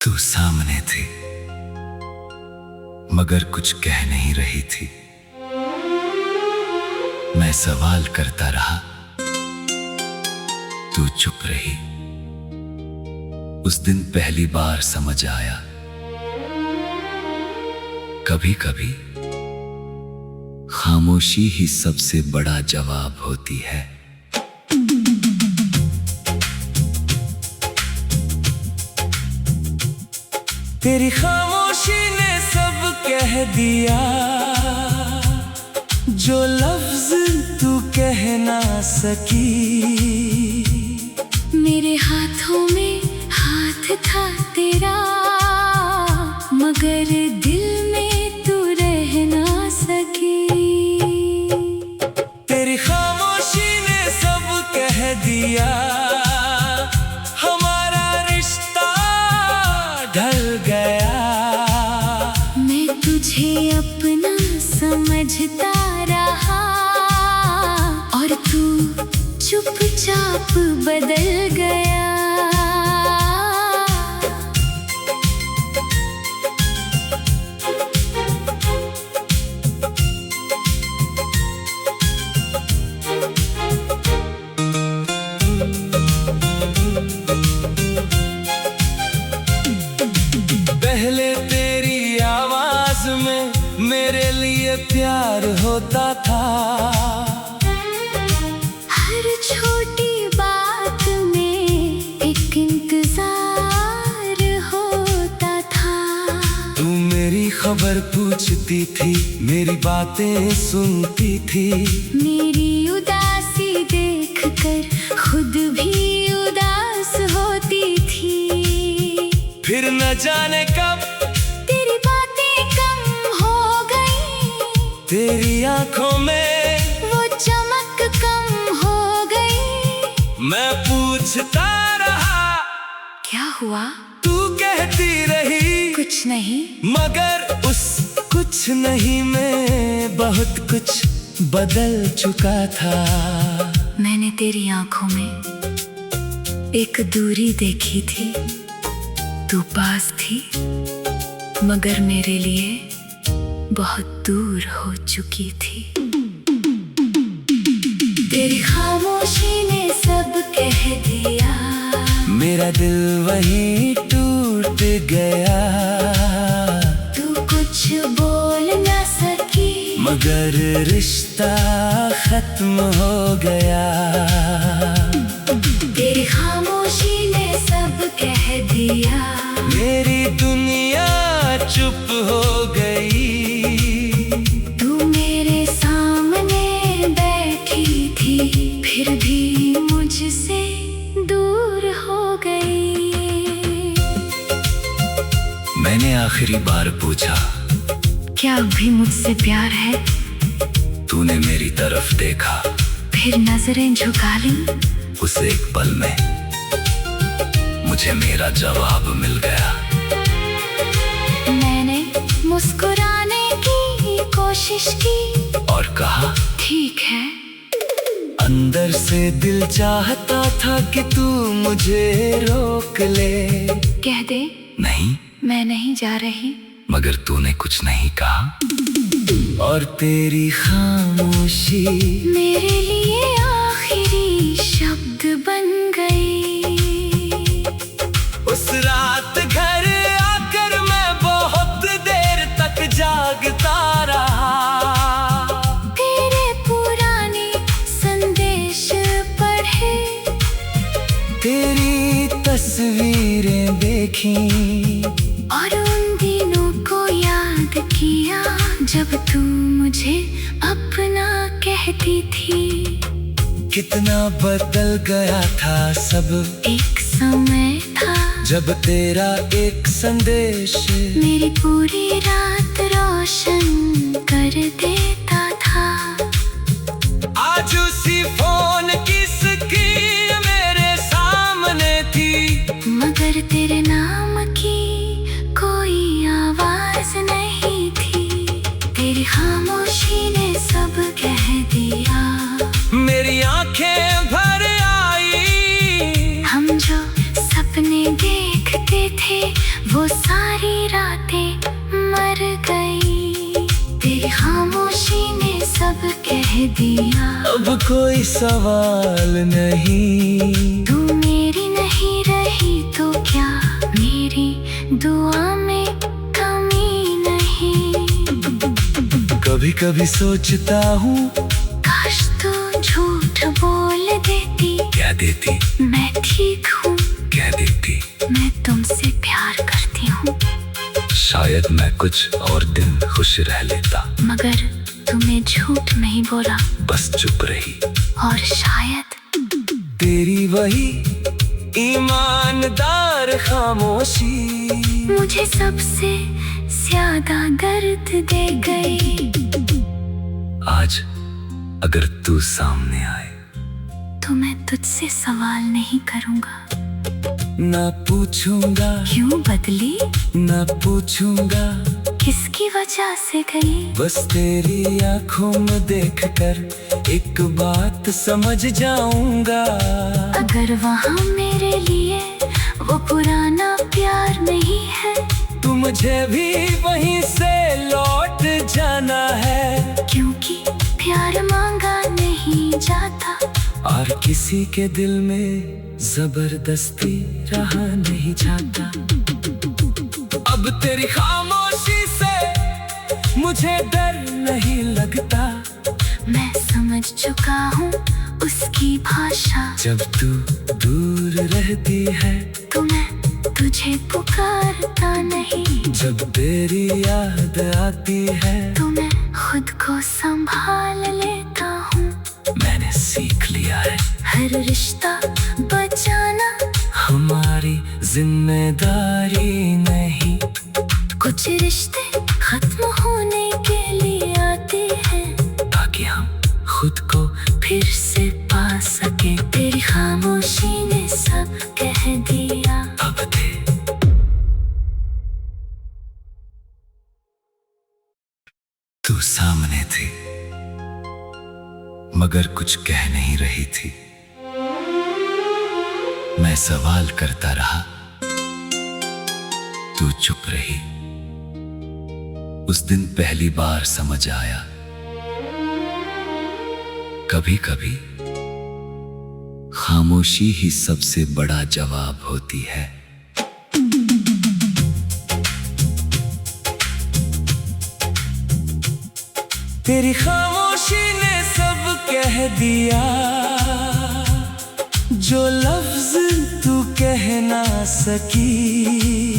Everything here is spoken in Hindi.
तू सामने थी मगर कुछ कह नहीं रही थी। मैं सवाल करता रहा, तू चुप रही। उस दिन पहली बार समझ आया, कभी कभी खामोशी ही सबसे बड़ा जवाब होती है। तेरी खामोशी ने सब कह दिया, जो लफ्ज तू कह ना सकी। मेरे हाथों में हाथ था तेरा, मगर दिल में तू रह ना सकी। तेरी खामोशी ने सब कह दिया, हमारा रिश्ता ढल गया। मैं तुझे अपना समझता रहा और तू चुपचाप बदल गया। पहले तेरी आवाज में मेरे लिए प्यार होता था, हर छोटी बात में एक इंतजार होता था। तू मेरी खबर पूछती थी, मेरी बातें सुनती थी। मेरी उदासी देखकर खुद भी उदास होती थी। फिर न जाने कब तेरी बातें कम हो गई, तेरी आंखों में वो चमक कम हो गई। मैं पूछता रहा, क्या हुआ? तू कहती रही कुछ नहीं। मगर उस कुछ नहीं में बहुत कुछ बदल चुका था। मैंने तेरी आंखों में एक दूरी देखी थी। तू पास थी मगर मेरे लिए बहुत दूर हो चुकी थी। तेरी खामोशी ने सब कह दिया, मेरा दिल वहीं टूट गया। तू कुछ बोल न सकी मगर रिश्ता खत्म हो गया। तेरी खामोशी ने सब कह दिया, मेरी दुनिया चुप हो गई। तू मेरे सामने बैठी थी, फिर भी मुझसे दूर हो गई। मैंने आखिरी बार पूछा, क्या अभी मुझसे प्यार है? तूने मेरी तरफ देखा, फिर नजरें झुका ली। उस एक पल में मुझे मेरा जवाब मिल गया। मैंने मुस्कुराने की कोशिश की और कहा, ठीक है। अंदर से दिल चाहता था कि तू मुझे रोक ले। कह दे, नहीं, मैं नहीं जा रही। मगर तूने कुछ नहीं कहा और तेरी खामोशी मेरे लिए आखिरी शब्द बन गई। उस रात घर आकर मैं बहुत देर तक जागता रहा। तेरे पुराने संदेश पढ़े, तेरी तस्वीरें देखी और उन दिनों को याद किया जब तू मुझे अपना कहती थी। कितना बदल गया था सब, एक समय था जब तेरा एक संदेश मेरी पूरी रात रोशन कर देता था। आज उसी फोन की स्क्रीन मेरे सामने थी, मगर तेरे नाम की कोई आवाज नहीं थी। तेरी खामोशी ने सब कह दिया, मेरी आंखें भर आई। हम जो सपने देखते थे वो सारी रातें मर गई। तेरी खामोशी ने सब कह दिया। अब कोई सवाल नहीं। तू मेरी नहीं रही तो क्या मेरी दुआ में कमी नहीं। कभी कभी सोचता हूँ काश तू झूठ बोल देती। क्या देती? मैं ठीक हूँ। क्या देती? मैं तुमसे प्यार करती हूँ। शायद मैं कुछ और दिन खुश रह लेता, मगर तुम्हें झूठ नहीं बोला बस चुप रही। और शायद तेरी वही ईमानदार खामोशी मुझे सबसे ज्यादा दर्द दे गई। आज अगर तू सामने आए तो मैं तुझसे सवाल नहीं करूँगा। ना पूछूंगा क्यों बदली, ना पूछूंगा किसकी वजह से गई। बस तेरी आंखों में देखकर एक बात समझ जाऊंगा। अगर वहाँ मेरे लिए वो पुराना प्यार नहीं है तू मुझे भी वहीं से लौट जाना है। क्योंकि प्यार मांगा नहीं जाता और किसी के दिल में जबरदस्ती रहा नहीं जाता। अब तेरी खामोशी से मुझे डर नहीं लगता। मैं समझ चुका हूँ उसकी भाषा। जब तू दूर रहती है तो मैं तुझे पुकारता नहीं। जब तेरी याद आती है तो मैं खुद को संभाल लेता हूँ। मैंने सीख लिया है हर रिश्ता बचाना हमारी जिम्मेदारी नहीं। कुछ रिश्ते खत्म होने के लिए आते हैं ताकि हम खुद को फिर से पा सके। तेरी खामोशी ने सब कह दिया। अब दे। तू सामने थी मगर कुछ कह नहीं रही थी। मैं सवाल करता रहा, तू चुप रही। उस दिन पहली बार समझ आया, कभी कभी खामोशी ही सबसे बड़ा जवाब होती है। तेरी खामोशी ने सब कह दिया जो लफ्ज तू कह ना सकी।